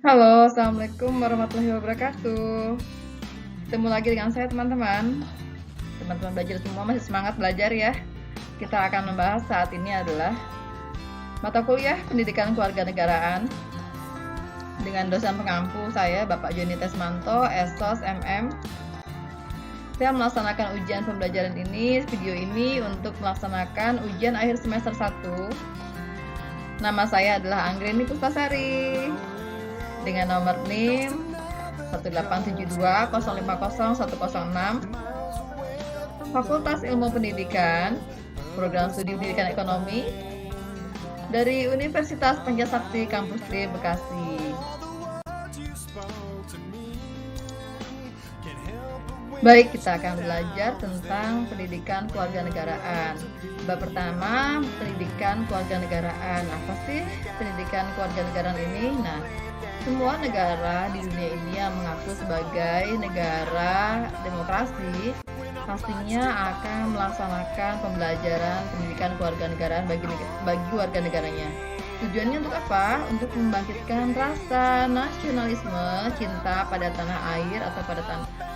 Halo, assalamualaikum warahmatullahi wabarakatuh. Ketemu lagi dengan saya teman-teman. Teman-teman belajar semua masih semangat belajar ya. Kita akan membahas saat ini adalah mata kuliah Pendidikan Kewarganegaraan dengan dosen pengampu saya, Bapak Joni Tesmanto, SOS MM. Saya melaksanakan ujian pembelajaran video ini untuk melaksanakan ujian akhir semester 1. Nama saya adalah Anggreni Puspasari dengan nomor NIM 18720500106, Fakultas Ilmu Pendidikan, Program Studi Pendidikan Ekonomi dari Universitas Pancasakti Kampus 3 Bekasi. Baik, kita akan belajar tentang pendidikan kewarganegaraan. Bab pertama, pendidikan kewarganegaraan. Apa sih pendidikan kewarganegaraan ini? Nah, semua negara di dunia ini yang mengaku sebagai negara demokrasi pastinya akan melaksanakan pembelajaran pendidikan kewarganegaraan bagi warga negaranya. Tujuannya untuk apa? Untuk membangkitkan rasa nasionalisme, cinta pada tanah air atau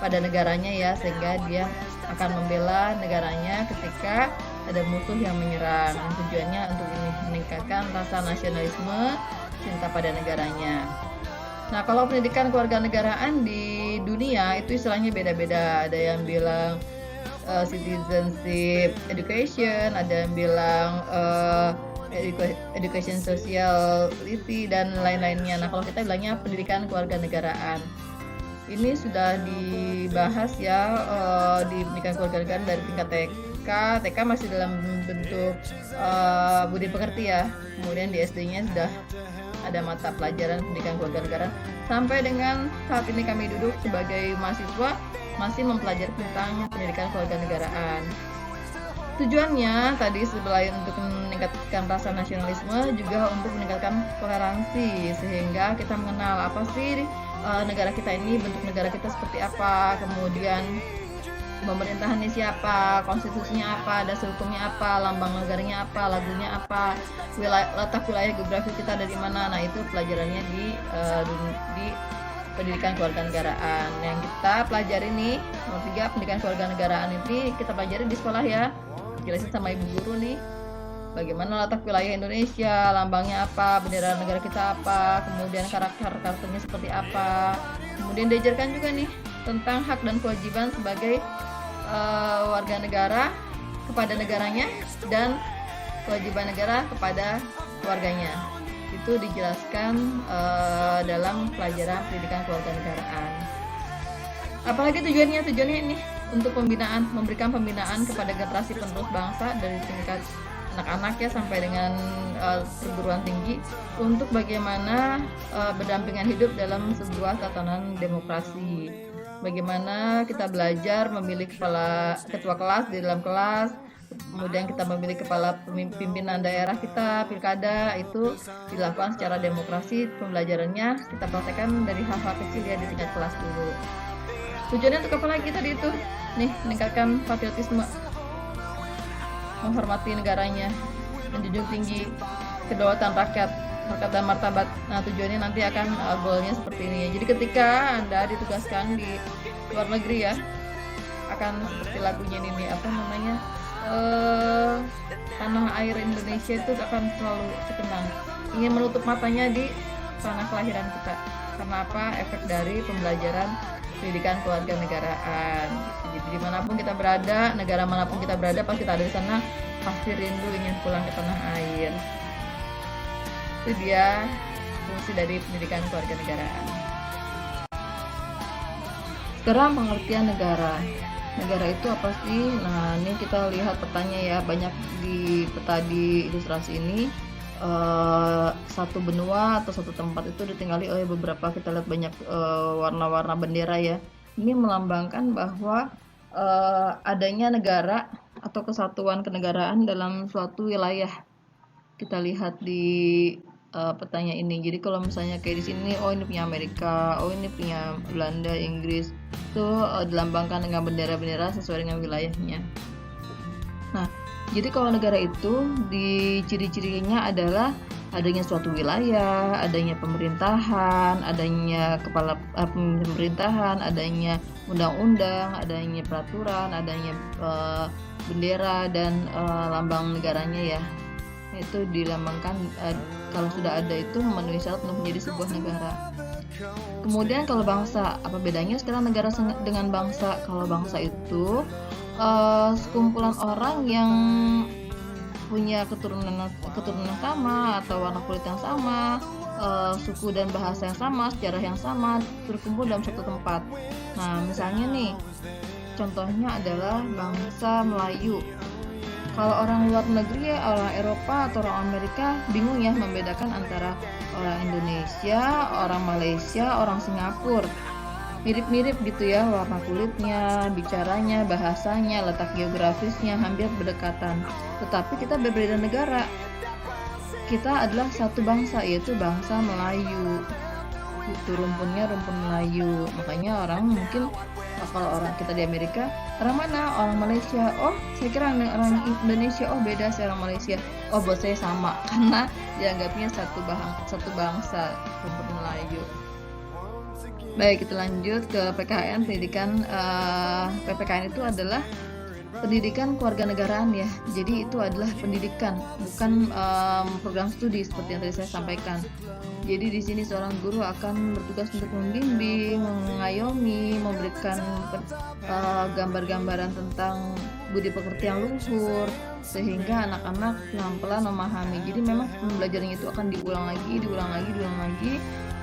pada negaranya ya, sehingga dia akan membela negaranya ketika ada musuh yang menyerang. Tujuannya untuk meningkatkan rasa nasionalisme, cinta pada negaranya. Nah, kalau pendidikan kewarganegaraan di dunia itu istilahnya beda-beda. Ada yang bilang citizenship education, ada yang bilang education sociality dan lain-lainnya. Nah, kalau kita bilangnya pendidikan kewarganegaraan. Ini sudah dibahas ya di pendidikan kewarganegaraan dari tingkat TK masih dalam bentuk budi pekerti ya. Kemudian di SD-nya sudah ada mata pelajaran pendidikan kewarganegaraan. Sampai dengan saat ini kami duduk sebagai mahasiswa masih mempelajari tentang pendidikan kewarganegaraan. Tujuannya tadi selain untuk meningkatkan rasa nasionalisme, juga untuk meningkatkan toleransi, sehingga kita mengenal apa sih negara kita ini, bentuk negara kita seperti apa, kemudian pemerintahannya siapa, konstitusinya apa, dasar hukumnya apa, lambang negaranya apa, lagunya apa, letak wilayah geografi kita dari mana. Nah, itu pelajarannya di pendidikan kewarganegaraan yang kita pelajari nih. Nomor 3, pendidikan kewarganegaraan ini kita pelajari di sekolah ya. Jelasin sama ibu guru nih, bagaimana letak wilayah Indonesia, lambangnya apa, bendera negara kita apa, kemudian karakternya seperti apa. Kemudian diajarkan juga nih tentang hak dan kewajiban sebagai warga negara kepada negaranya dan kewajiban negara kepada warganya. Itu dijelaskan dalam pelajaran pendidikan kewarganegaraan. Apalagi tujuannya ini untuk memberikan pembinaan kepada generasi penerus bangsa dari tingkat anak-anak ya sampai dengan perguruan tinggi, untuk bagaimana berdampingan hidup dalam sebuah tatanan demokrasi. Bagaimana kita belajar memilih ketua kelas di dalam kelas, kemudian kita memilih kepala pimpinan daerah kita, pilkada, itu dilakukan secara demokrasi. Pembelajarannya kita praktekkan dari hal-hal kecil ya di tingkat kelas dulu. Tujuannya untuk apa lagi tadi itu? Nih, meningkatkan patriotisme, menghormati negaranya, menjunjung tinggi kedaulatan rakyat dan martabat. Nah, tujuannya nanti akan goalnya seperti ini ya. Jadi ketika Anda ditugaskan di luar negeri ya, akan seperti lagunya ini apa namanya, tanah air Indonesia itu akan selalu terkenang, ingin menutup matanya di tanah kelahiran kita. Karena apa? Efek dari pembelajaran pendidikan kewarganegaraan. Jadi dimanapun kita berada, negara manapun kita berada, pas kita ada di sana pasti rindu ingin pulang ke tanah air. Itu dia fungsi dari pendidikan kewarganegaraan. Sekarang pengertian negara. Negara itu apa sih? Nah, ini kita lihat petanya ya, banyak di peta di ilustrasi ini. Satu benua atau satu tempat itu ditinggali oleh beberapa, kita lihat banyak warna-warna bendera ya. Ini melambangkan bahwa adanya negara atau kesatuan kenegaraan dalam suatu wilayah. Kita lihat di petanya ini. Jadi kalau misalnya kayak di sini, oh ini punya Amerika, oh ini punya Belanda, Inggris, itu dilambangkan dengan bendera-bendera sesuai dengan wilayahnya. Nah, jadi kalau negara itu di ciri-cirinya adalah adanya suatu wilayah, adanya pemerintahan, adanya kepala pemerintahan, adanya undang-undang, adanya peraturan, adanya bendera dan lambang negaranya ya. Itu dilambangkan, kalau sudah ada itu memenuhi syarat untuk menjadi sebuah negara. Kemudian kalau bangsa, apa bedanya sekarang negara dengan bangsa? Kalau bangsa itu sekumpulan orang yang punya keturunan sama atau warna kulit yang sama, suku dan bahasa yang sama, sejarah yang sama, berkumpul dalam satu tempat. Nah, misalnya nih, contohnya adalah bangsa Melayu. Kalau orang luar negeri, orang Eropa atau orang Amerika bingung ya membedakan antara orang Indonesia, orang Malaysia, orang Singapura. Mirip-mirip gitu ya, warna kulitnya, bicaranya, bahasanya, letak geografisnya hampir berdekatan. Tetapi kita berbeda negara. Kita adalah satu bangsa, yaitu bangsa Melayu. Itu rumpunnya rumpun Melayu. Makanya orang mungkin, kalau orang kita di Amerika, orang mana? Orang Malaysia. Oh, saya kira orang Indonesia. Oh, beda, saya orang Malaysia. Oh, buat saya sama, karena dianggapnya satu bangsa, rumpun Melayu. Baik, kita lanjut ke PKN. Pendidikan PPKN itu adalah pendidikan kewarganegaraan ya. Jadi itu adalah pendidikan, bukan program studi seperti yang tadi saya sampaikan. Jadi di sini seorang guru akan bertugas untuk membimbing, mengayomi, memberikan gambar-gambaran tentang budi pekerti yang luhur, sehingga anak-anak pelan-pelan memahami. Jadi memang pembelajarannya itu akan diulang lagi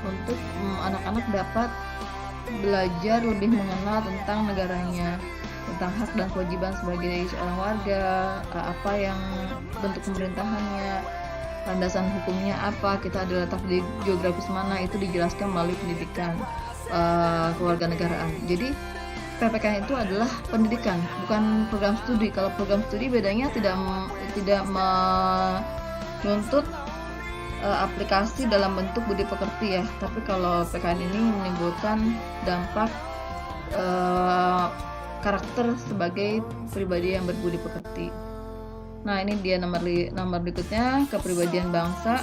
untuk anak-anak dapat belajar lebih mengenal tentang negaranya, tentang hak dan kewajiban sebagai seorang warga, apa yang bentuk pemerintahannya, landasan hukumnya apa, kita ada letak di geografis mana, itu dijelaskan melalui pendidikan kewarganegaraan. Jadi PPKN itu adalah pendidikan, bukan program studi. Kalau program studi bedanya tidak menuntut aplikasi dalam bentuk budi pekerti ya, tapi kalau PKN ini menimbulkan dampak karakter sebagai pribadi yang berbudi pekerti. Nah, ini dia nomor berikutnya, kepribadian bangsa.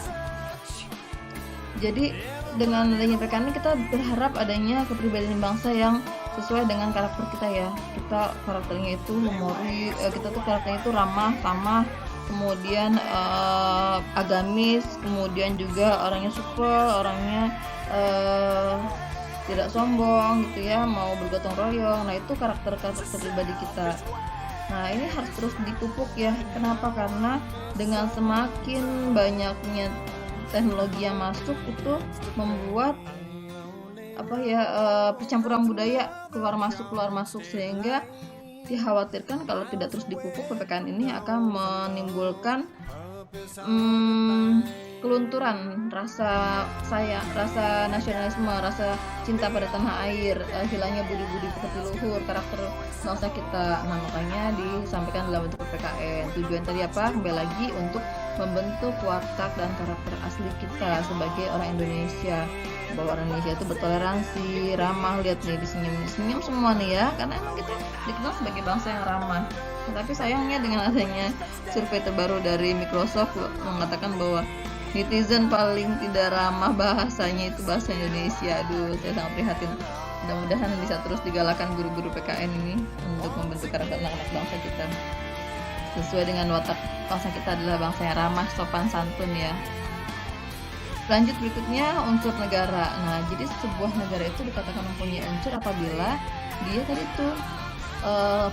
Jadi dengan adanya PKN ini kita berharap adanya kepribadian bangsa yang sesuai dengan karakter kita ya. Kita karakternya itu karakternya itu ramah, tamah, kemudian agamis, kemudian juga orangnya supel, orangnya tidak sombong gitu ya, mau bergotong royong. Nah, itu karakter pribadi kita. Nah, ini harus terus dipupuk ya. Kenapa? Karena dengan semakin banyaknya teknologi yang masuk itu membuat percampuran budaya keluar masuk, sehingga dikhawatirkan kalau tidak terus dipupuk, PPKN ini akan menimbulkan kelunturan rasa nasionalisme, rasa cinta pada tanah air, hilangnya budi-budi pekerti luhur, karakter bangsa kita. Nah, makanya disampaikan dalam bentuk PPKN. Tujuan tadi apa? Kembali lagi untuk membentuk watak dan karakter asli kita sebagai orang Indonesia, bahwa orang Indonesia itu bertoleransi, ramah. Lihat nih, disenyum semua nih ya, karena emang kita dikenal sebagai bangsa yang ramah. Tapi sayangnya dengan adanya survei terbaru dari Microsoft mengatakan bahwa netizen paling tidak ramah bahasanya itu bahasa Indonesia. Aduh, saya sangat prihatin. Mudah-mudahan bisa terus digalakan guru-guru PKN ini untuk membentuk karakter anak-anak bangsa kita sesuai dengan watak bangsa kita adalah bangsa yang ramah, sopan, santun ya. Lanjut berikutnya, unsur negara. Nah, jadi sebuah negara itu dikatakan mempunyai unsur apabila dia tadi tuh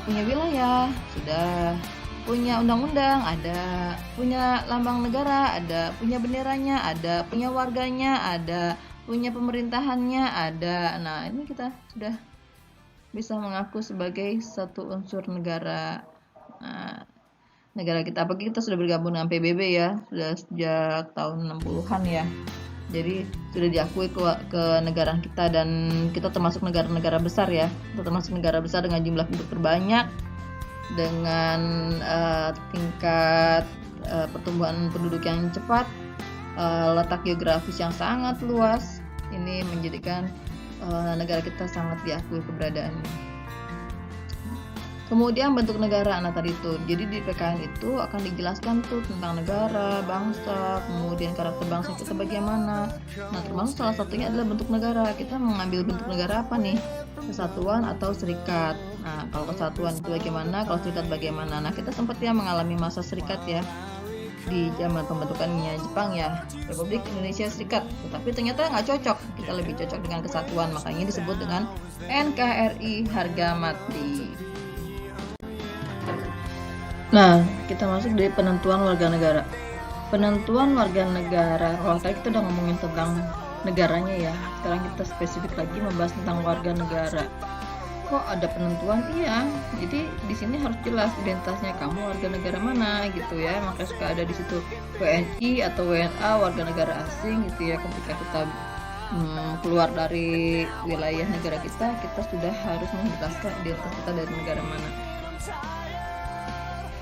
punya wilayah, sudah punya undang-undang, ada, punya lambang negara, ada, punya benderanya, ada, punya warganya, ada, punya pemerintahannya, ada. Nah, ini kita sudah bisa mengaku sebagai satu unsur negara. Nah, negara kita, apalagi kita sudah bergabung dengan PBB ya, sudah sejak tahun 60-an ya. Jadi sudah diakui ke negara kita, dan kita termasuk negara-negara besar ya. Kita termasuk negara besar dengan jumlah penduduk terbanyak, dengan tingkat pertumbuhan penduduk yang cepat, letak geografis yang sangat luas. Ini menjadikan negara kita sangat diakui keberadaannya. Kemudian bentuk negara, nah tadi itu. Jadi di PKN itu akan dijelaskan tuh tentang negara, bangsa, kemudian karakter bangsa kita bagaimana. Nah termasuk salah satunya adalah bentuk negara. Kita mengambil bentuk negara apa nih? Kesatuan atau serikat. Nah kalau kesatuan itu bagaimana, kalau serikat bagaimana. Nah kita sempat ya mengalami masa serikat ya di zaman pembentukannya Jepang ya, Republik Indonesia Serikat. Tetapi ternyata nggak cocok, kita lebih cocok dengan kesatuan, makanya disebut dengan NKRI harga mati. Nah, kita masuk dari penentuan warga negara. Penentuan warga negara, kalau tadi kita udah ngomongin tentang negaranya ya, sekarang kita spesifik lagi membahas tentang warga negara. Kok ada penentuan? Iya, jadi di sini harus jelas identitasnya, kamu warga negara mana gitu ya. Makanya suka ada di situ WNI atau WNA, warga negara asing gitu ya. Ketika kita keluar dari wilayah negara kita sudah harus menjelaskan identitas kita dari negara mana.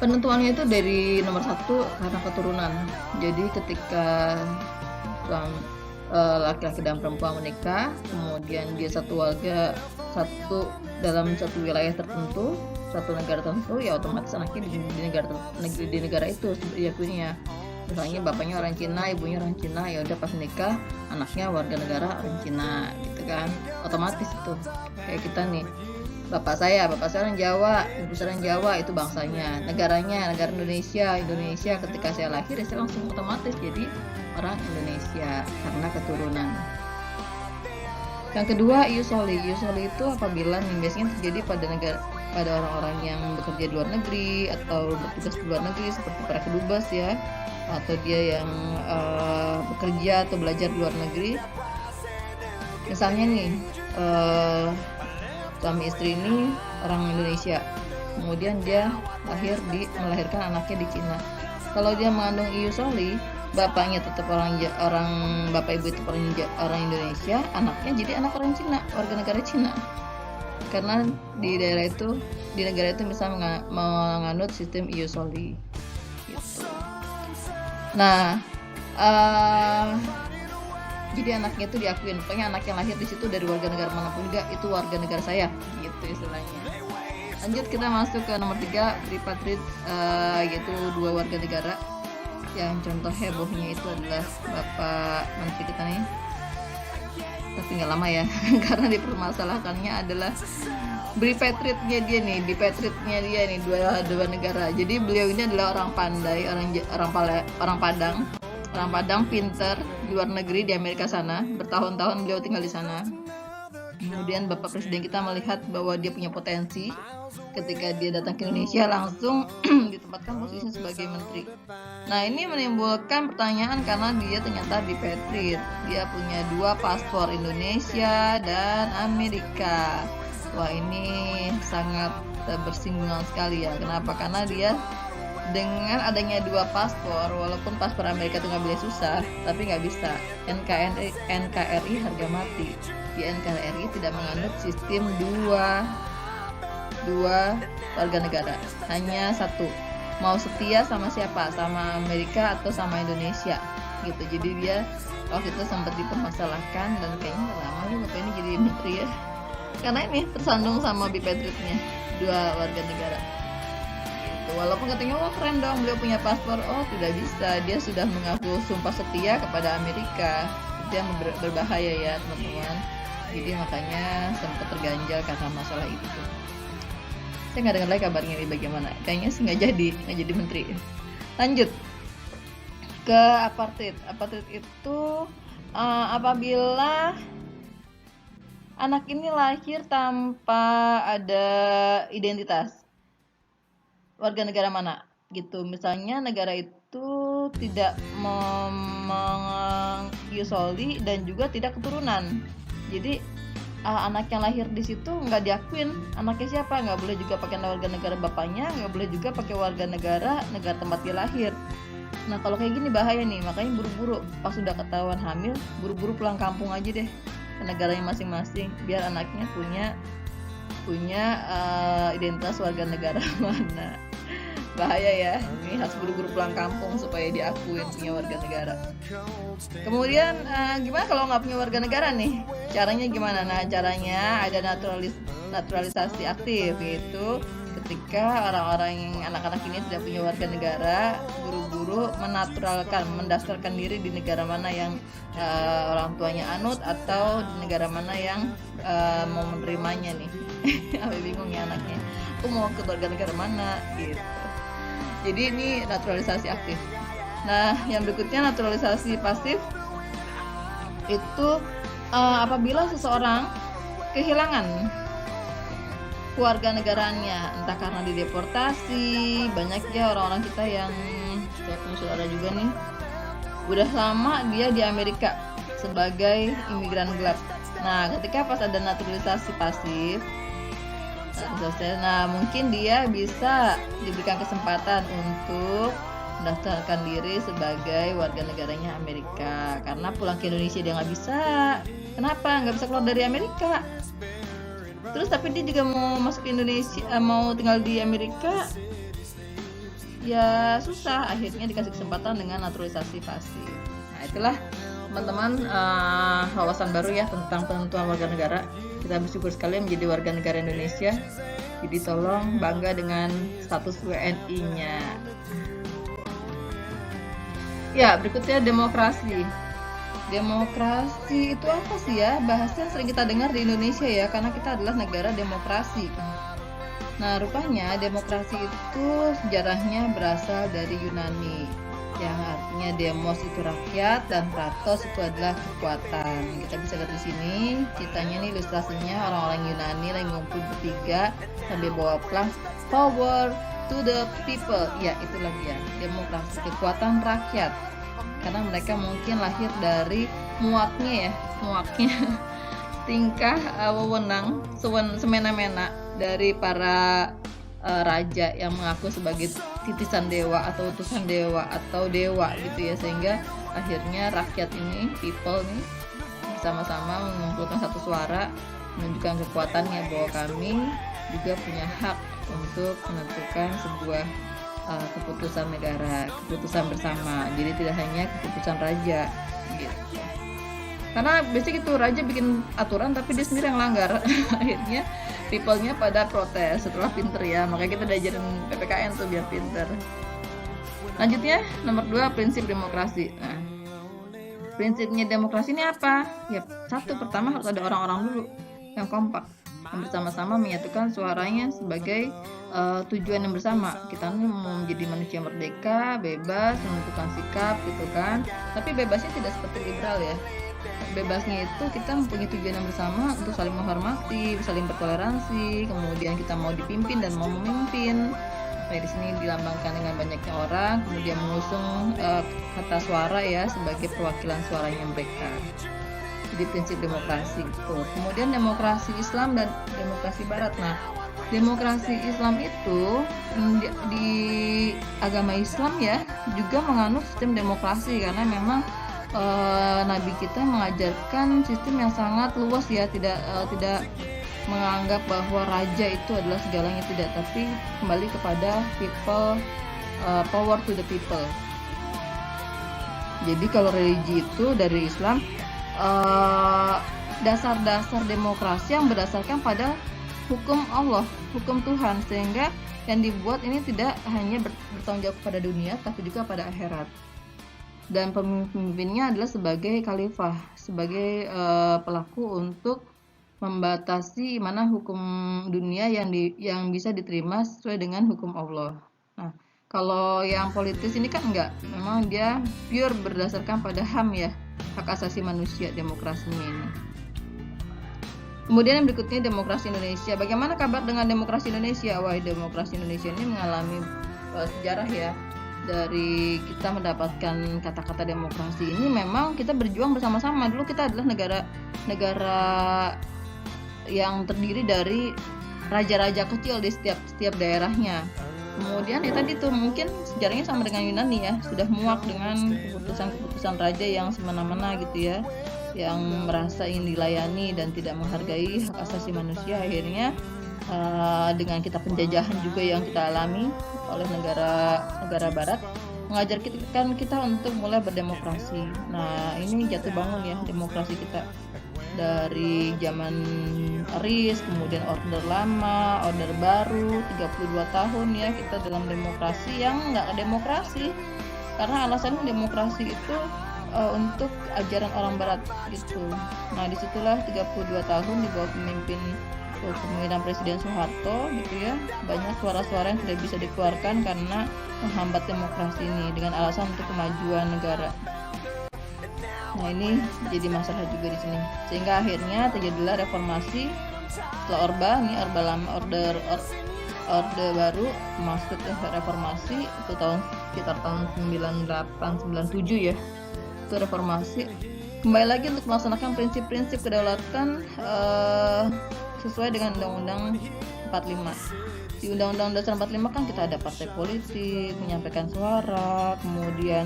Penentuannya itu dari nomor 1 karena keturunan. Jadi ketika laki-laki dan perempuan menikah, kemudian dia dalam satu wilayah tertentu, satu negara tertentu, ya otomatis anaknya di negara itu diakuinya. Misalnya bapaknya orang Cina, ibunya orang Cina, ya udah pas nikah anaknya warga negara orang Cina gitu kan. Otomatis itu. Kayak kita nih. Bapak saya orang Jawa, ibu saya orang Jawa, itu bangsanya. Negaranya, negara Indonesia ketika saya lahir, saya langsung otomatis jadi orang Indonesia karena keturunan. Yang kedua, ius soli. Ius soli itu apabila biasanya terjadi pada orang-orang yang bekerja di luar negeri atau bertugas di luar negeri seperti para kedubes ya, atau dia yang bekerja atau belajar di luar negeri. Misalnya nih, suami istri ini orang Indonesia, kemudian dia melahirkan anaknya di Cina. Kalau dia mengandung ius soli, bapaknya tetap bapak ibu itu orang Indonesia, anaknya jadi anak orang Cina, warga negara Cina. Karena di negara itu bisa menganut sistem ius soli. Gitu. Nah, jadi anaknya itu diakuin, pokoknya anak yang lahir di situ dari warga negara manapun juga itu warga negara saya, gitu istilahnya. Lanjut kita masuk ke nomor 3, repatriate, yaitu 2 warga negara. Yang contoh hebohnya itu adalah Bapak Menteri kita nih, tapi nggak lama ya, karena dipermasalahkannya adalah repatriate-nya dia nih, dua negara. Jadi beliau ini adalah orang pandai, orang Padang, pinter, di luar negeri di Amerika sana, bertahun-tahun beliau tinggal di sana. Kemudian Bapak Presiden kita melihat bahwa dia punya potensi, ketika dia datang ke Indonesia langsung ditempatkan posisinya sebagai menteri. Nah ini menimbulkan pertanyaan karena dia ternyata repatriate, dia punya 2 paspor, Indonesia dan Amerika. Wah ini sangat bersinggungan sekali ya. Kenapa? Karena dia dengan adanya 2 paspor, walaupun paspor Amerika itu nggak boleh susah, tapi nggak bisa. NKRI harga mati. Di NKRI tidak menganut sistem dua warga negara, hanya 1. Mau setia sama siapa? Sama Amerika atau sama Indonesia gitu. Jadi dia waktu itu sempat dipermasalahkan dan kayaknya lama nih Bapak ini jadi menteri ya, karena ini tersandung sama repatriate-nya 2 warga negara. Walaupun katanya wah keren dong beliau punya paspor, tidak bisa, dia sudah mengaku sumpah setia kepada Amerika. Itu yang berbahaya ya teman-teman. Jadi makanya sempat terganjal karena masalah itu. Saya nggak dengar lagi kabarnya ini bagaimana. Kayaknya sih nggak jadi menteri. Lanjut ke apartheid. Apartheid itu apabila anak ini lahir tanpa ada identitas warga negara mana gitu. Misalnya negara itu tidak ius soli dan juga tidak keturunan. Jadi anak yang lahir di situ nggak diakuin anaknya siapa, nggak boleh juga pakai warga negara bapaknya, nggak boleh juga pakai warga negara tempat dia lahir. Nah kalau kayak gini bahaya nih, makanya buru-buru pas sudah ketahuan hamil, buru-buru pulang kampung aja deh ke negaranya masing-masing biar anaknya punya identitas warga negara mana. Bahaya ya, ini harus buru-buru pulang kampung supaya diakuin punya warga negara. Kemudian gimana kalau nggak punya warga negara nih? Caranya gimana? Nah caranya ada naturalisasi aktif, yaitu ketika orang-orang yang anak-anak ini tidak punya warga negara, guru-guru mendaftarkan diri di negara mana yang orang tuanya anut atau di negara mana yang mau menerimanya nih. Sampai bingung ya anaknya, aku mau ke warga negara mana gitu. Jadi ini naturalisasi aktif. Nah, yang berikutnya naturalisasi pasif itu apabila seseorang kehilangan keluarga negaraannya, entah karena dideportasi. Banyak ya orang-orang kita yang saya punya saudara juga nih, udah lama dia di Amerika sebagai imigran gelap. Nah, ketika pas ada naturalisasi pasif, nah mungkin dia bisa diberikan kesempatan untuk mendaftarkan diri sebagai warga negaranya Amerika, karena pulang ke Indonesia dia nggak bisa. Kenapa nggak bisa keluar dari Amerika? Terus tapi dia juga mau masuk ke Indonesia, mau tinggal di Amerika, ya susah. Akhirnya dikasih kesempatan dengan naturalisasi pasif. Nah itulah teman-teman wawasan baru ya tentang penentuan warga negara. Kita bersyukur sekali menjadi warga negara Indonesia. Jadi tolong bangga dengan status WNI-nya. Ya, berikutnya demokrasi. Demokrasi itu apa sih ya? Bahasa sering kita dengar di Indonesia ya, karena kita adalah negara demokrasi. Nah, rupanya demokrasi itu sejarahnya berasal dari Yunani, yang artinya demos itu rakyat dan kratos itu adalah kekuatan. Kita bisa lihat di sini, ceritanya nih ilustrasinya orang-orang Yunani lagi ngumpul bertiga sambil bawa pelang power to the people. Ya, itulah dia, demokrasi, kekuatan rakyat. Karena mereka mungkin lahir dari muaknya tingkah wewenang semena-mena dari para raja yang mengaku sebagai titisan dewa atau utusan dewa atau dewa gitu ya, sehingga akhirnya rakyat ini, people nih, bersama-sama mengumpulkan satu suara menunjukkan kekuatannya bahwa kami juga punya hak untuk menentukan sebuah keputusan negara, keputusan bersama. Jadi tidak hanya keputusan raja gitu. Karena basic itu raja bikin aturan tapi dia sendiri yang langgar. Akhirnya people-nya pada protes setelah pinter ya. Makanya kita diajarin PPKN tuh biar pinter. Lanjutnya nomor 2, prinsip demokrasi. Nah, prinsipnya demokrasi ini apa? Ya, satu, pertama harus ada orang-orang dulu yang kompak, yang bersama-sama menyatukan suaranya sebagai tujuan yang bersama. Kita ini mau menjadi manusia merdeka, bebas, menentukan sikap gitu kan. Tapi bebasnya tidak seperti liberal ya. Bebasnya itu kita mempunyai tujuan yang bersama untuk saling menghormati, saling bertoleransi, kemudian kita mau dipimpin dan mau memimpin. Nah, di sini dilambangkan dengan banyaknya orang, kemudian mengusung kata suara ya sebagai perwakilan suaranya mereka. Jadi prinsip demokrasi itu. Kemudian demokrasi Islam dan demokrasi Barat. Nah, demokrasi Islam itu di agama Islam ya juga menganut sistem demokrasi, karena memang Nabi kita mengajarkan sistem yang sangat luas ya, tidak menganggap bahwa raja itu adalah segalanya, tidak, tapi kembali kepada people, power to the people. Jadi kalau religi itu dari Islam dasar-dasar demokrasi yang berdasarkan pada hukum Allah, hukum Tuhan, sehingga yang dibuat ini tidak hanya bertanggung jawab kepada dunia tapi juga pada akhirat. Dan pemimpinnya adalah sebagai khalifah, sebagai pelaku untuk membatasi mana hukum dunia yang bisa diterima sesuai dengan hukum Allah. Nah, kalau yang politis ini kan enggak, memang dia pure berdasarkan pada HAM ya, hak asasi manusia, demokrasinya ini. Kemudian yang berikutnya demokrasi Indonesia. Bagaimana kabar dengan demokrasi Indonesia? Wah, demokrasi Indonesia ini mengalami sejarah ya. Dari kita mendapatkan kata-kata demokrasi ini memang kita berjuang bersama-sama. Dulu kita adalah negara yang terdiri dari raja-raja kecil di setiap daerahnya. Kemudian ya tadi tuh mungkin sejarahnya sama dengan Yunani ya, sudah muak dengan keputusan-keputusan raja yang semena-mena gitu ya, yang merasa ingin dilayani dan tidak menghargai hak asasi manusia. Akhirnya dengan penjajahan juga yang kita alami oleh negara barat, mengajarkan kita untuk mulai berdemokrasi. Nah, ini jatuh bangun ya demokrasi kita. dari zaman RIS, kemudian Orde Lama, Orde Baru, 32 tahun ya kita dalam demokrasi yang nggak demokrasi. Karena alasan demokrasi itu untuk ajaran orang barat gitu. Nah disitulah 32 tahun di bawah kepemimpinan Presiden Soeharto gitu ya, banyak suara-suara yang tidak bisa dikeluarkan karena menghambat demokrasi ini dengan alasan untuk kemajuan negara. Nah ini jadi masalah juga di sini, sehingga akhirnya terjadilah reformasi setelah Orde Lama, Orde Baru masuk ke reformasi itu sekitar tahun 98-97 ya, itu reformasi kembali lagi untuk melaksanakan prinsip-prinsip kedaulatan sesuai dengan Undang-Undang 45. Di Undang-Undang Dasar 45 kan kita ada partai politik, menyampaikan suara, kemudian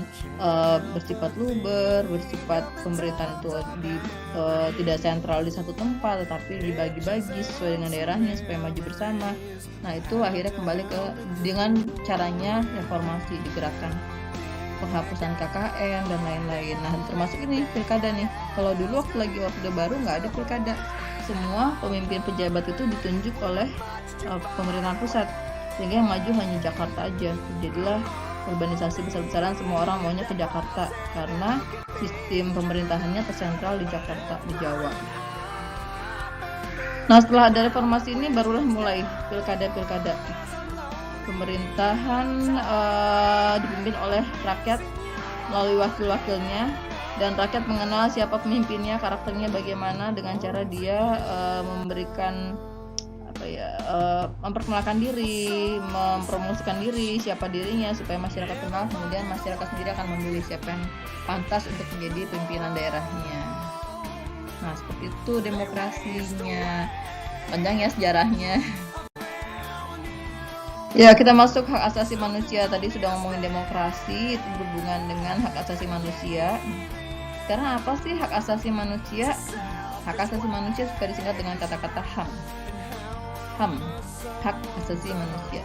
bersifat luber, bersifat pemerintahan itu tidak sentral di satu tempat, tetapi dibagi-bagi sesuai dengan daerahnya supaya maju bersama. Nah itu akhirnya kembali dengan caranya reformasi digerakkan, penghapusan KKN dan lain-lain. Nah termasuk ini pilkada nih. Kalau dulu waktu lagi Orde Baru nggak ada pilkada, semua pemimpin pejabat itu ditunjuk oleh pemerintahan pusat, sehingga yang maju hanya Jakarta aja. Jadilah urbanisasi besar-besaran, semua orang maunya ke Jakarta karena sistem pemerintahannya tersentral di Jakarta, di Jawa. Nah setelah ada reformasi ini barulah mulai pilkada-pilkada. Pemerintahan dipimpin oleh rakyat melalui wakil-wakilnya, dan rakyat mengenal siapa pemimpinnya, karakternya bagaimana dengan cara dia memberikan memperkenalkan diri, mempromosikan diri, siapa dirinya supaya masyarakat kenal, kemudian masyarakat sendiri akan memilih siapa yang pantas untuk menjadi pimpinan daerahnya. Nah seperti itu demokrasinya, panjang ya sejarahnya. Ya kita masuk hak asasi manusia. Tadi sudah ngomongin demokrasi, itu berhubungan dengan hak asasi manusia. Karena apa sih hak asasi manusia? Hak asasi manusia suka disingkat dengan kata-kata HAM. HAM, hak asasi manusia,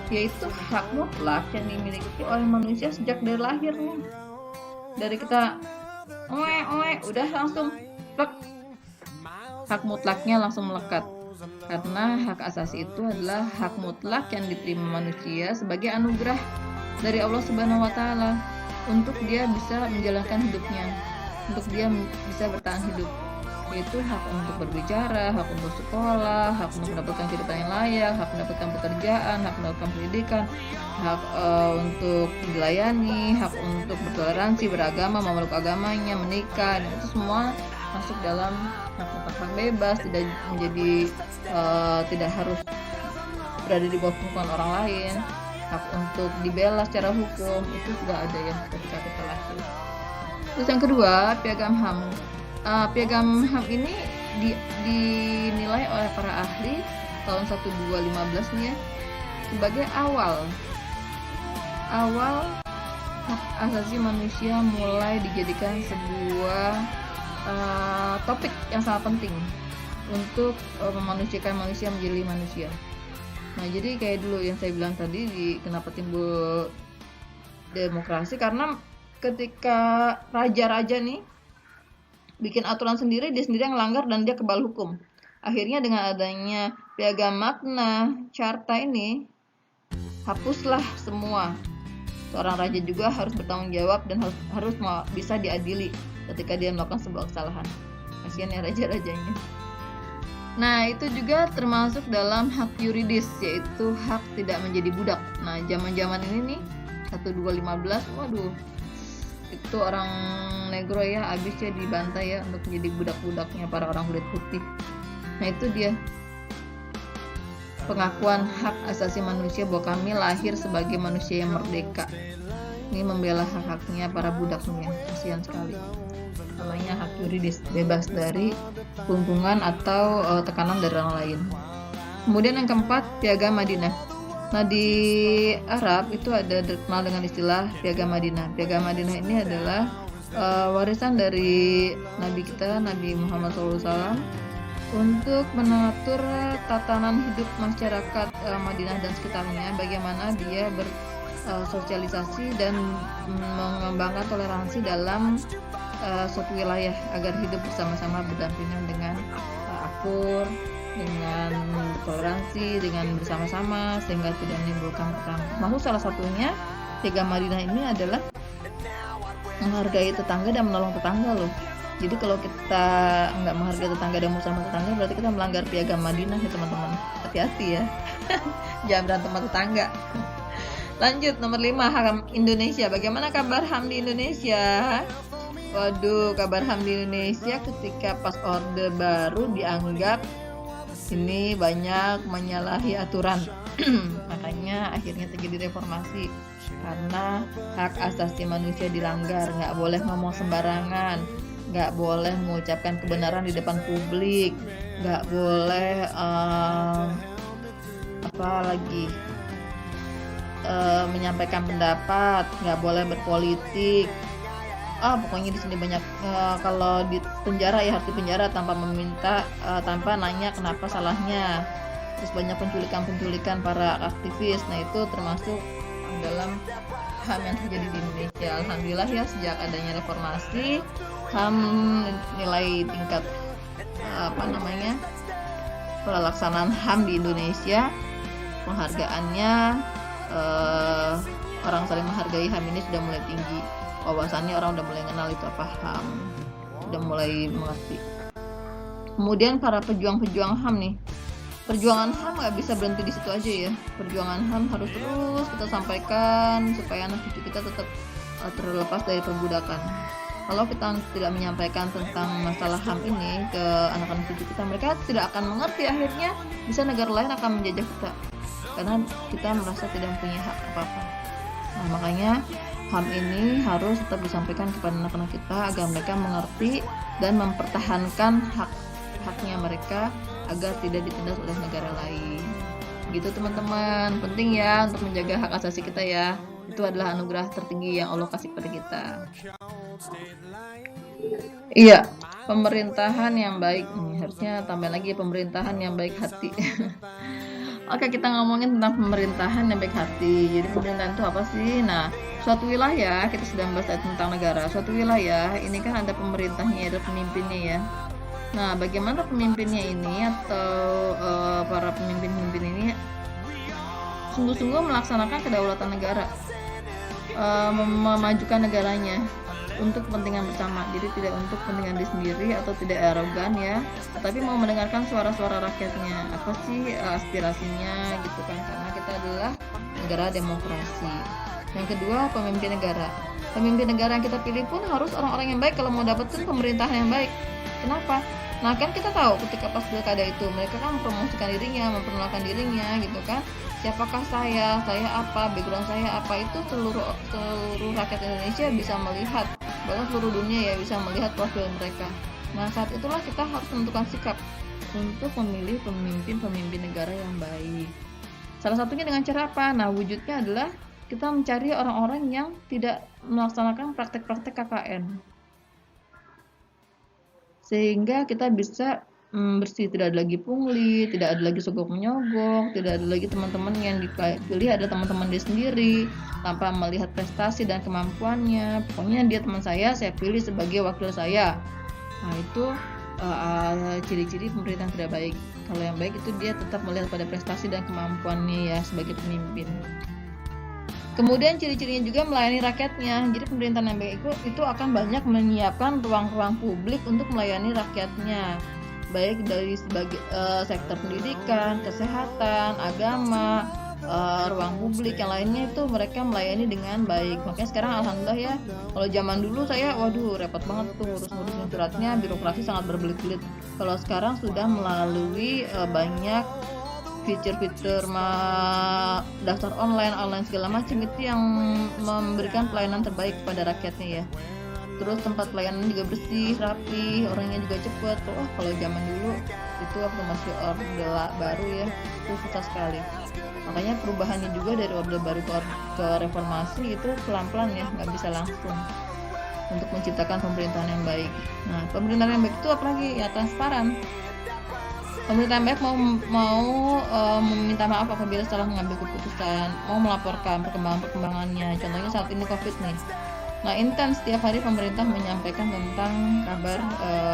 yaitu hak mutlak yang dimiliki oleh manusia sejak dari lahir nih. Dari kita udah langsung plek, hak mutlaknya langsung melekat. Karena hak asasi itu adalah hak mutlak yang diterima manusia sebagai anugerah dari Allah Subhanahu wa Ta'ala untuk dia bisa menjalankan hidupnya, untuk dia bisa bertahan hidup, yaitu hak untuk berbicara, hak untuk sekolah, hak untuk mendapatkan kehidupan yang layak, hak mendapatkan pekerjaan, hak mendapatkan pendidikan, hak untuk dilayani, hak untuk bertoleransi, beragama, memeluk agamanya, menikah, dan itu semua masuk dalam hak bebas, tidak menjadi tidak harus berada di bawah hukuman orang lain, hak untuk dibela secara hukum itu sudah ada ya ketika kita lahir. Terus yang kedua, piagam HAM. Piagam HAM ini dinilai oleh para ahli tahun 1215 nih ya, sebagai awal hak asasi manusia mulai dijadikan sebuah topik yang sangat penting untuk memanusiakan manusia menjadi manusia. Nah jadi kayak dulu yang saya bilang tadi, kenapa timbul demokrasi, karena ketika raja-raja nih bikin aturan sendiri, dia sendiri yang melanggar dan dia kebal hukum. Akhirnya dengan adanya piagam Magna Carta ini, hapuslah semua. Seorang raja juga harus bertanggung jawab dan harus bisa diadili ketika dia melakukan sebuah kesalahan. Kasihan ya raja-rajanya. Nah itu juga termasuk dalam hak yuridis, yaitu hak tidak menjadi budak. Nah zaman-zaman ini nih 1215, waduh, itu orang negro ya habis ya dibantai ya untuk menjadi budak-budaknya para orang kulit putih. Nah itu dia pengakuan hak asasi manusia bahwa kami lahir sebagai manusia yang merdeka. Ini membela hak-haknya para budaknya, kasihan sekali. Namanya hak yuridis, bebas dari hubungan atau tekanan dari orang lain. Kemudian yang keempat, piagam Madinah. Nah di Arab itu ada terkenal dengan istilah piagam Madinah. Piagam Madinah ini adalah warisan dari Nabi kita, Nabi Muhammad SAW, untuk mengatur tatanan hidup masyarakat Madinah dan sekitarnya, bagaimana dia bersosialisasi dan mengembangkan toleransi dalam suatu wilayah agar hidup bersama-sama berdampingan dengan akur, dengan toleransi, dengan bersama-sama sehingga tidak menimbulkan perang. Maksud salah satunya Piagam Madinah ini adalah menghargai tetangga dan menolong tetangga loh. Jadi kalau kita nggak menghargai tetangga dan bersama tetangga berarti kita melanggar Piagam Madinah ya teman-teman. Hati-hati ya. Jangan berantem sama tetangga. Lanjut nomor 5, HAM Indonesia. Bagaimana kabar HAM di Indonesia? Waduh, kabar HAM di Indonesia ketika pas Orde Baru dianggap ini banyak menyalahi aturan. Makanya akhirnya terjadi reformasi karena hak asasi manusia dilanggar. Nggak boleh ngomong sembarangan, nggak boleh mengucapkan kebenaran di depan publik, nggak boleh menyampaikan pendapat, nggak boleh berpolitik. Pokoknya di sini banyak kalau di penjara ya harus di penjara tanpa meminta, tanpa nanya kenapa salahnya. Terus banyak penculikan para aktivis. Nah itu termasuk dalam HAM yang terjadi di Indonesia. Alhamdulillah ya sejak adanya reformasi HAM nilai tingkat pelaksanaan HAM di Indonesia, penghargaannya orang saling menghargai HAM ini sudah mulai tinggi. Wawasannya orang udah mulai kenal itu apa HAM, udah mulai mengerti. Kemudian para pejuang-pejuang HAM nih, perjuangan HAM nggak bisa berhenti di situ aja ya. Perjuangan HAM harus terus kita sampaikan supaya anak cucu kita tetap terlepas dari perbudakan. Kalau kita tidak menyampaikan tentang masalah HAM ini ke anak-anak cucu kita, mereka tidak akan mengerti. Akhirnya bisa negara lain akan menjajah kita karena kita merasa tidak mempunyai hak apa-apa. Nah makanya HAM ini harus tetap disampaikan kepada anak-anak kita agar mereka mengerti dan mempertahankan hak-haknya mereka agar tidak ditindas oleh negara lain. Gitu teman-teman, penting ya untuk menjaga hak asasi kita ya. Itu adalah anugerah tertinggi yang Allah kasih kepada kita. Iya, pemerintahan yang baik. Harusnya tambah lagi pemerintahan yang baik hati. Oke, kita ngomongin tentang pemerintahan yang baik hati. Jadi pemerintahan itu apa sih? Nah, suatu wilayah, kita sudah membahas tentang negara. Suatu wilayah, ini kan ada pemerintahnya, ada pemimpinnya ya. Nah, bagaimana pemimpinnya ini atau para pemimpin-pemimpin ini sungguh-sungguh melaksanakan kedaulatan negara, memajukan negaranya untuk kepentingan bersama. Jadi tidak untuk kepentingan diri sendiri atau tidak arogan ya, tapi mau mendengarkan suara-suara rakyatnya. Apa sih aspirasinya gitu kan? Karena kita adalah negara demokrasi. Yang kedua, pemimpin negara. Pemimpin negara yang kita pilih pun harus orang-orang yang baik kalau mau dapetin pemerintahan yang baik. Kenapa? Nah kan kita tahu ketika pas pilkada itu mereka kan mempromosikan dirinya, memperkenalkan dirinya gitu kan. Siapakah saya apa, background saya apa, itu seluruh rakyat Indonesia bisa melihat, bahkan seluruh dunia ya bisa melihat profil mereka. Nah saat itulah kita harus menentukan sikap untuk memilih pemimpin negara yang baik. Salah satunya dengan cara apa? Nah wujudnya adalah kita mencari orang-orang yang tidak melaksanakan praktek-praktek KKN. Sehingga kita bisa bersih, tidak ada lagi pungli, tidak ada lagi sogok menyogok, tidak ada lagi teman-teman yang dipilih ada teman-teman dia sendiri tanpa melihat prestasi dan kemampuannya. Pokoknya dia teman saya pilih sebagai wakil saya. Nah itu ciri-ciri pemerintahan tidak baik. Kalau yang baik itu dia tetap melihat pada prestasi dan kemampuannya ya sebagai pemimpin. Kemudian ciri-cirinya juga melayani rakyatnya. Jadi pemerintahan yang baik itu akan banyak menyiapkan ruang-ruang publik untuk melayani rakyatnya, baik dari sebagai sektor pendidikan, kesehatan, agama, ruang publik yang lainnya itu mereka melayani dengan baik. Makanya sekarang alhamdulillah ya, kalau zaman dulu saya repot banget tuh ngurus-ngurusin suratnya, birokrasi sangat berbelit-belit. Kalau sekarang sudah melalui banyak fitur-fitur daftar online segala macam itu yang memberikan pelayanan terbaik kepada rakyatnya ya. Terus tempat pelayanan juga bersih, rapi, orangnya juga cepat. Kalau zaman dulu itu waktu masih Orde Baru ya, itu susah sekali. Makanya perubahannya juga dari Orde Baru ke reformasi itu pelan-pelan ya, nggak bisa langsung untuk menciptakan pemerintahan yang baik. Nah, pemerintahan yang baik itu apalagi ya transparan. Pemerintahan baik mau meminta maaf apabila salah mengambil keputusan, mau melaporkan perkembangannya. Contohnya saat ini COVID nih. Nah, intens setiap hari pemerintah menyampaikan tentang kabar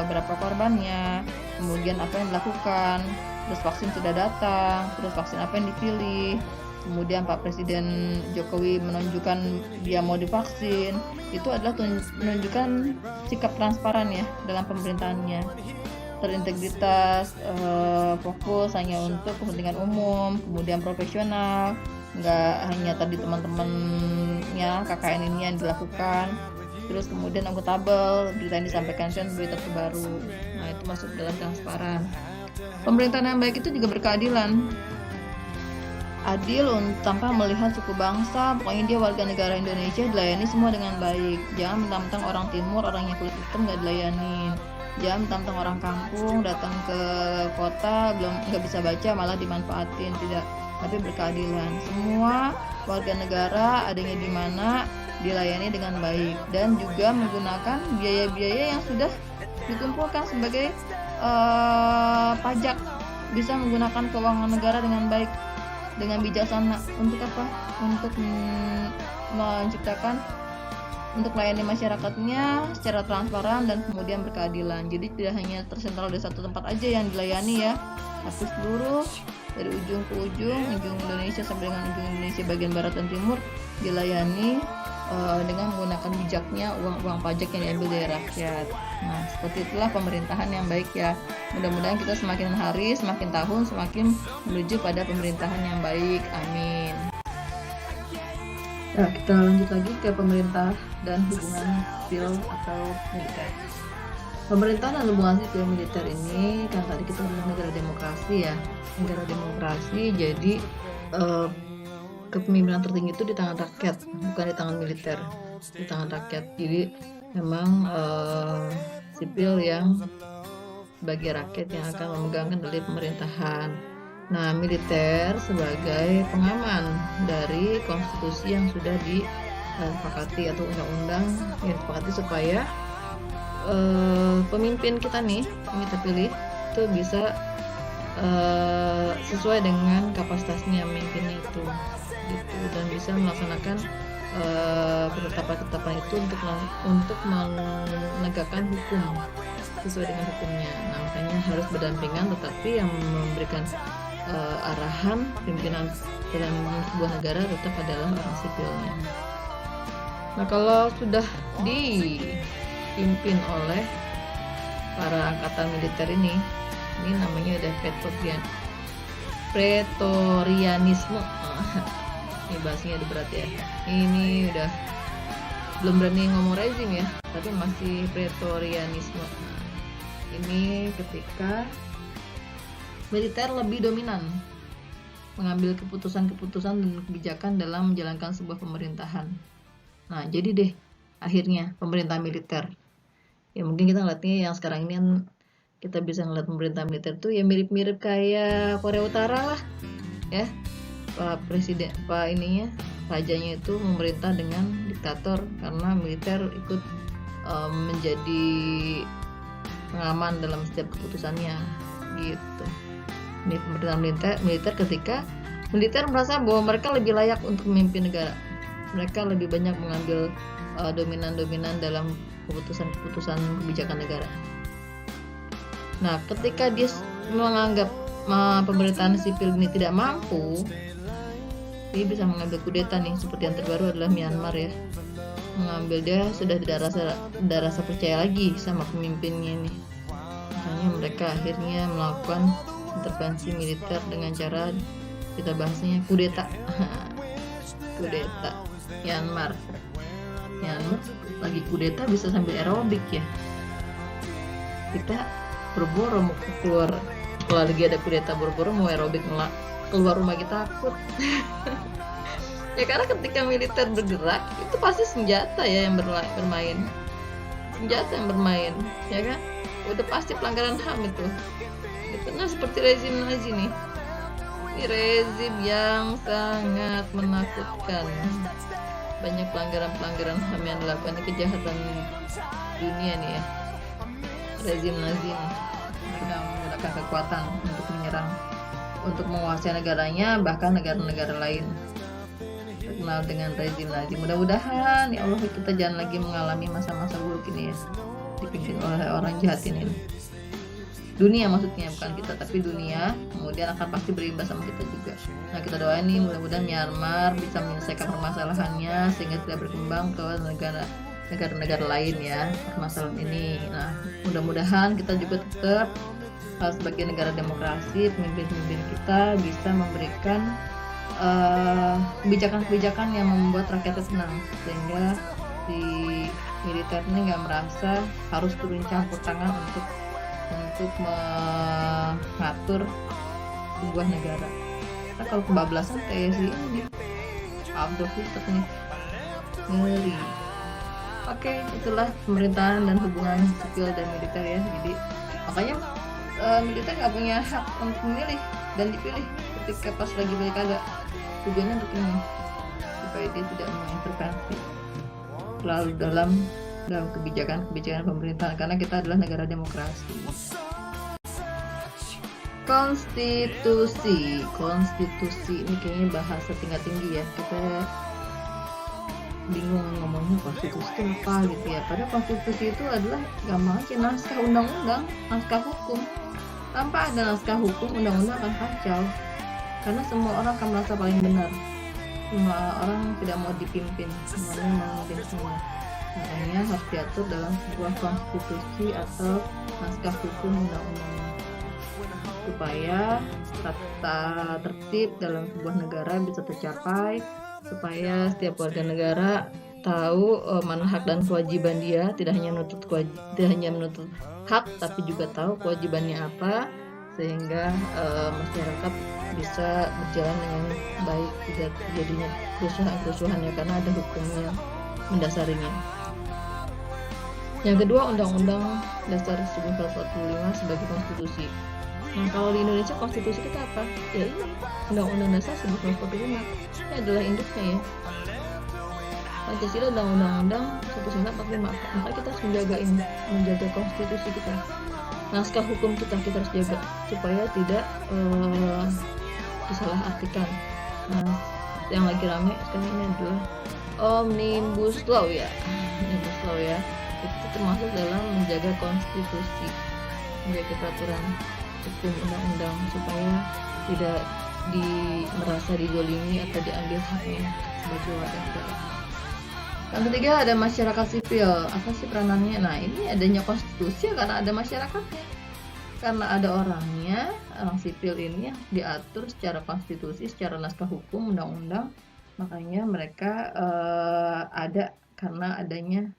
berapa korbannya, kemudian apa yang dilakukan, terus vaksin sudah datang, terus vaksin apa yang dipilih, kemudian Pak Presiden Jokowi menunjukkan dia mau divaksin. Itu adalah menunjukkan sikap transparan ya dalam pemerintahannya, terintegritas, fokus hanya untuk kepentingan umum, kemudian profesional, nggak hanya tadi teman-temannya KKN ini yang dilakukan, terus kemudian akuntabel, berita yang disampaikan itu berita terbaru. Nah, itu masuk dalam transparan. Pemerintahan yang baik itu juga berkeadilan, adil tanpa melihat suku bangsa. Pokoknya dia warga negara Indonesia, dilayani semua dengan baik. Jangan mentang-mentang orang timur, orang yang kulit hitam nggak dilayani. Jangan mentang-mentang orang kampung datang ke kota belum nggak bisa baca malah dimanfaatin. Tidak, tapi berkeadilan. Semua warga negara adanya di mana dilayani dengan baik, dan juga menggunakan biaya-biaya yang sudah dikumpulkan sebagai pajak, bisa menggunakan keuangan negara dengan baik, dengan bijaksana. Untuk apa? Untuk menciptakan, untuk melayani masyarakatnya secara transparan dan kemudian berkeadilan. Jadi tidak hanya tersentral di satu tempat aja yang dilayani ya, tapi seluruh dari ujung ke ujung Indonesia sampai dengan ujung Indonesia bagian barat dan timur dilayani dengan menggunakan bijaknya uang pajak yang diambil dari rakyat. Nah, seperti itulah pemerintahan yang baik ya. Mudah-mudahan kita semakin hari, semakin tahun, semakin menuju pada pemerintahan yang baik. Amin. Nah, kita lanjut lagi ke pemerintah dan hubungan sipil atau militer. Pemerintah dan hubungan sipil militer ini kan tadi kita adalah negara demokrasi ya. Negara demokrasi, jadi kepemimpinan tertinggi itu di tangan rakyat, bukan di tangan militer, di tangan rakyat. Jadi memang sipil yang bagi rakyat yang akan memegang kendali pemerintahan. Nah, militer sebagai pengaman dari konstitusi yang sudah disepakati atau undang-undang yang disepakati supaya pemimpin kita nih yang kita pilih itu bisa sesuai dengan kapasitasnya memimpinnya itu gitu, dan bisa melaksanakan ketetapan-ketetapan itu untuk menegakkan hukum sesuai dengan hukumnya. Nah, makanya harus berdampingan, tetapi yang memberikan arahan pimpinan dalam sebuah negara tetap adalah orang sipilnya. Nah, kalau sudah dipimpin oleh para angkatan militer ini namanya udah pretorianisme. Ini bahasanya udah berat ya. Ini udah belum berani ngomong rezim ya, tapi masih pretorianisme. Ini ketika militer lebih dominan mengambil keputusan-keputusan dan kebijakan dalam menjalankan sebuah pemerintahan. Nah, jadi deh akhirnya pemerintah militer. Ya mungkin kita ngeliatnya yang sekarang ini kan kita bisa ngeliat pemerintah militer tuh ya mirip-mirip kayak Korea Utara lah ya. Rajanya itu memerintah dengan diktator karena militer ikut menjadi pengaman dalam setiap keputusannya gitu. Ini pemerintah militer ketika militer merasa bahwa mereka lebih layak untuk memimpin negara. Mereka lebih banyak mengambil dominan dalam keputusan kebijakan negara. Nah, ketika dia menganggap pemerintahan sipil ini tidak mampu, dia bisa mengambil kudeta nih, seperti yang terbaru adalah Myanmar ya. Mengambil, dia sudah tidak rasa percaya lagi sama pemimpinnya ini. Makanya mereka akhirnya melakukan intervensi militer dengan cara kita bahasanya kudeta. Kudeta Myanmar lagi kudeta bisa sambil aerobik ya. Kita boro-boro mau keluar, kalau lagi ada kudeta boro-boro mau aerobik keluar rumah kita takut. Ya karena ketika militer bergerak itu pasti senjata ya yang bermain, senjata yang bermain ya kan, udah pasti pelanggaran HAM itu. Nah, seperti rezim Nazi nih, ini rezim yang sangat menakutkan. Banyak pelanggaran HAM yang dilakukan, kejahatan dunia nih ya. Rezim Nazi nih sudah menggunakan kekuatan untuk menyerang, untuk menguasai negaranya, bahkan negara-negara lain. terkenal dengan rezim-rezim. Mudah-mudahan ya Allah kita jangan lagi mengalami masa-masa buruk ini ya, dipimpin oleh orang jahat ini. Dunia maksudnya, bukan kita tapi dunia, kemudian akan pasti berimbas sama kita juga. Nah kita doain nih mudah-mudahan Myanmar bisa menyelesaikan permasalahannya sehingga tidak berkembang ke negara-negara lain ya permasalahan ini. Nah mudah-mudahan kita juga tetap sebagai negara demokrasi, pemimpin-pemimpin kita bisa memberikan kebijakan-kebijakan yang membuat rakyatnya senang, sehingga si militer ini nggak merasa harus turun campur tangan untuk mengatur sebuah negara. Nah, kalau kebablasan kayak si ini Abdul Hitler nih, ngeri. Oke, itulah pemerintahan dan hubungan sipil dan militer ya. Jadi makanya militer nggak punya hak untuk memilih dan dipilih ketika pas lagi pilkada. Tujuannya untuk ini, supaya dia tidak mengintervensi terlalu dalam kebijakan pemerintahan, karena kita adalah negara demokrasi. Konstitusi ini kayaknya bahasa tingkat tinggi ya, kita bingung ngomongnya konstitusi itu apa gitu ya. Padahal konstitusi itu adalah gampang aja, naskah undang-undang, naskah hukum. Tanpa ada naskah hukum, undang-undang akan kacau, karena semua orang akan merasa paling benar. Semua orang tidak mau dipimpin, semuanya mau memimpin semua. Makanya harus diatur dalam sebuah konstitusi atau naskah hukum undang-undang, supaya tata tertib dalam sebuah negara bisa tercapai, supaya setiap warga negara tahu mana hak dan kewajiban dia, tidak hanya menuntut hak tapi juga tahu kewajibannya apa, sehingga masyarakat bisa berjalan dengan baik, tidak terjadinya kerusuhan ya, karena ada hukumnya mendasarinya. Yang kedua, Undang-Undang Dasar 1945 sebagai konstitusi. Nah, kalau di Indonesia konstitusi kita apa? Ya ini, Undang-Undang Dasar 1945. Ini adalah induknya ya. Pancasila dan Undang-Undang 1945. Maka kita harus menjaga konstitusi kita. Naskah hukum kita harus jaga supaya tidak disalahartikan. Nah, yang lagi rame sekarang ini adalah Omnibus Law ya. Omnibus Law ya. Itu termasuk dalam menjaga konstitusi, menjaga peraturan hukum undang-undang supaya tidak merasa dizolimi atau diambil haknya sebagai warga negara. Yang ketiga ada masyarakat sipil. Apa sih peranannya? Nah ini adanya konstitusi karena ada masyarakatnya, karena ada orangnya. Orang sipil ini diatur secara konstitusi, secara naskah hukum undang-undang. Makanya mereka ada karena adanya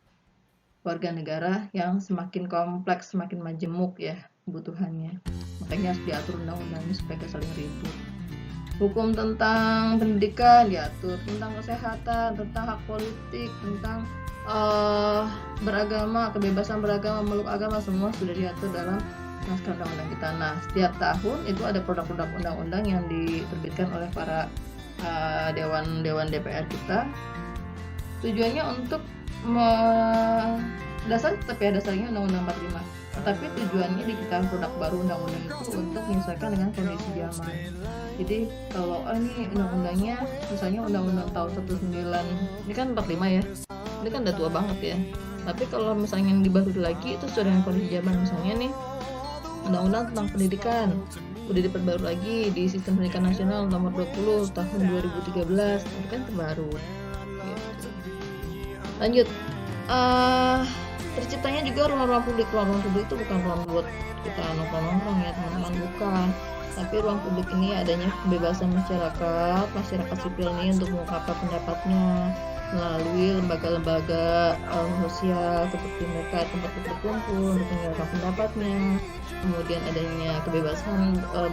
warga negara yang semakin kompleks, semakin majemuk ya kebutuhannya. Makanya harus diatur undang-undangnya supaya gak saling ribut. Hukum tentang pendidikan diatur, tentang kesehatan, tentang hak politik, tentang beragama, kebebasan beragama, meluk agama, semua sudah diatur dalam naskah undang-undang kita. Nah, setiap tahun itu ada produk-produk undang-undang yang diterbitkan oleh para dewan DPR kita. Tujuannya untuk dasarnya Undang-Undang 45. Tapi tujuannya di kita produk baru undang-undang itu untuk menyesuaikan dengan kondisi zaman. Jadi kalau ini undang-undangnya misalnya undang-undang tahun 19 ini kan 45 ya. Ini kan udah tua banget ya. Tapi kalau misalnya yang dibaharui lagi itu sesuai dengan kondisi zaman. Misalnya nih undang-undang tentang pendidikan udah diperbarui lagi di Sistem Pendidikan Nasional nomor 20 tahun 2013. Itu kan terbaru. Gitu. Lanjut, terciptanya juga ruang-ruang publik. Ruang-ruang publik itu bukan ruang buat kita nongkrong-nongkrong ya teman-teman, bukan. Tapi ruang publik ini adanya kebebasan masyarakat sipil ini untuk mengungkapkan pendapatnya melalui lembaga-lembaga sosial seperti mereka tempat berkumpul untuk menyuarakan pendapatnya. Kemudian adanya kebebasan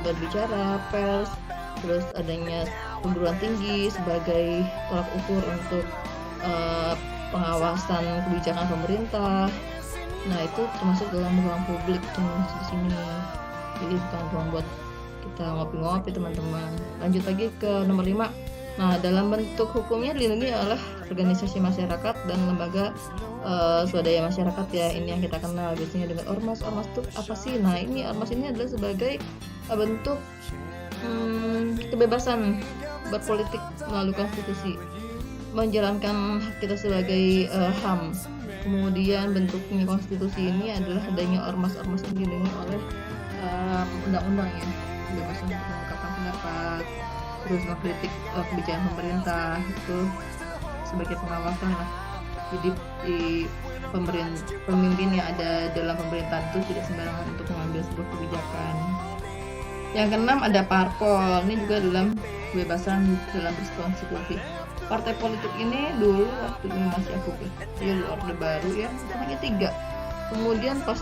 berbicara, pers, terus adanya perguruan tinggi sebagai tolak ukur untuk pengawasan kebijakan pemerintah. Nah itu termasuk dalam ruang publik termasuk di sini. Jadi bukan ruang buat kita ngopi-ngopi teman-teman. Lanjut lagi ke nomor 5. Nah dalam bentuk hukumnya dilindungi oleh organisasi masyarakat dan lembaga swadaya masyarakat ya. Ini yang kita kenal biasanya dengan ormas. Ormas itu apa sih? Nah ini ormas ini adalah sebagai bentuk kebebasan berpolitik melalui konstitusi. menjalankan hak kita sebagai HAM. Kemudian bentuknya konstitusi ini adalah adanya ormas-ormas yang dilindungi oleh undang-undang ya, kebebasan untuk mengungkapkan pendapat, terus mengkritik kebijakan pemerintah itu sebagai pengawasan lah. Jadi di pemimpin yang ada dalam pemerintahan itu tidak sembarangan untuk mengambil sebuah kebijakan. Yang keenam ada parpol, ini juga dalam kebebasan dalam berkonstitusi. Partai politik ini dulu waktu ini masih aku kecil, Orde Baru ya, hanya 3. Kemudian pas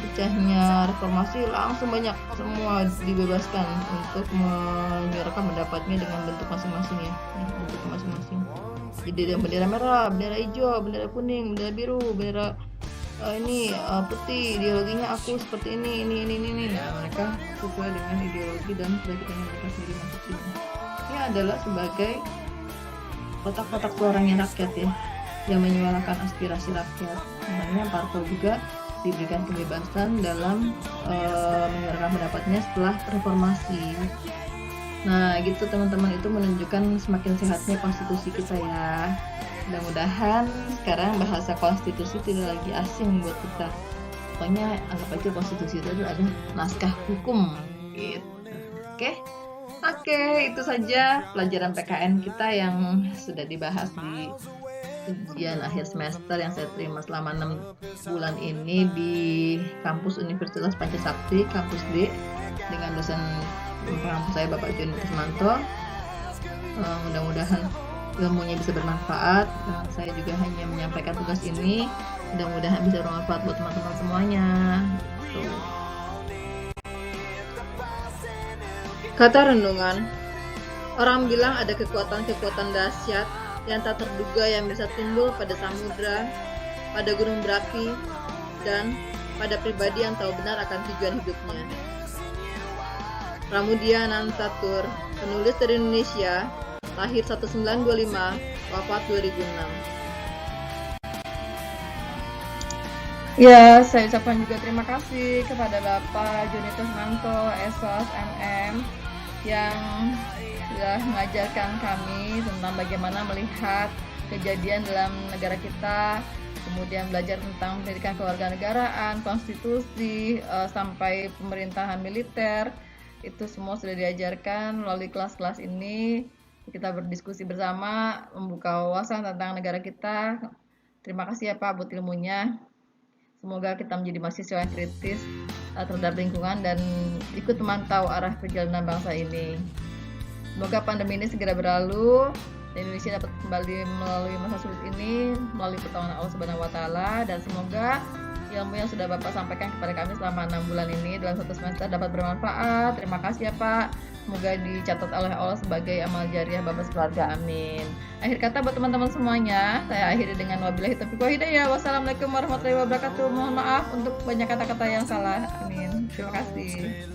pecahnya reformasi langsung banyak semua dibebaskan untuk menyuarakan pendapatnya dengan bentuk masing-masing ya, bentuk masing-masing. Jadi ada bendera merah, bendera hijau, bendera kuning, bendera biru, bendera putih, ideologinya aku seperti ini. Nah, mereka sesuai dengan ideologi dan keyakinan mereka sendiri masuk sini. Ini adalah sebagai kotak-kotak suaranya rakyat ya, yang menyuarakan aspirasi rakyat. Sebenarnya parpol juga diberikan kebebasan dalam menyuarakan pendapatnya setelah reformasi. Nah gitu teman-teman, itu menunjukkan semakin sehatnya konstitusi kita ya. Mudah-mudahan sekarang bahasa konstitusi tidak lagi asing buat kita. Pokoknya anggap aja konstitusi itu adalah naskah hukum gitu. Oke, itu saja pelajaran PKN kita yang sudah dibahas di ujian akhir semester yang saya terima selama 6 bulan ini di kampus Universitas Pancasakti, kampus D, dengan dosen kampus saya Bapak Joni Kusmanto. Mudah-mudahan ilmunya bisa bermanfaat. Saya juga hanya menyampaikan tugas ini, mudah-mudahan bisa bermanfaat buat teman-teman semuanya. Kata renungan, orang bilang ada kekuatan-kekuatan dahsyat yang tak terduga yang bisa timbul pada samudra, pada gunung berapi, dan pada pribadi yang tahu benar akan tujuan hidupnya. Pramudia Anantatur, penulis dari Indonesia, lahir 1925, wafat 2006. Ya, saya ucapkan juga terima kasih kepada Bapak Joni Kusmanto, SOS MM, yang sudah mengajarkan kami tentang bagaimana melihat kejadian dalam negara kita, kemudian belajar tentang pendidikan kewarganegaraan, konstitusi, sampai pemerintahan militer. Itu semua sudah diajarkan melalui kelas-kelas ini. Kita berdiskusi bersama, membuka wawasan tentang negara kita. Terima kasih ya Pak buat ilmunya. Semoga kita menjadi mahasiswa yang kritis terhadap lingkungan dan ikut memantau arah perjalanan bangsa ini. Semoga pandemi ini segera berlalu dan Indonesia dapat kembali melalui masa sulit ini melalui pertolongan Allah Subhanahu wa taala, dan semoga ilmu yang sudah Bapak sampaikan kepada kami selama 6 bulan ini dalam 1 semester dapat bermanfaat. Terima kasih ya Pak. Semoga dicatat oleh Allah sebagai amal jariah Bapak sekeluarga. Amin. Akhir kata buat teman-teman semuanya, saya akhiri dengan wabillahi taufiq wal hidayah. Wassalamualaikum warahmatullahi wabarakatuh. Mohon maaf untuk banyak kata-kata yang salah. Amin. Terima kasih.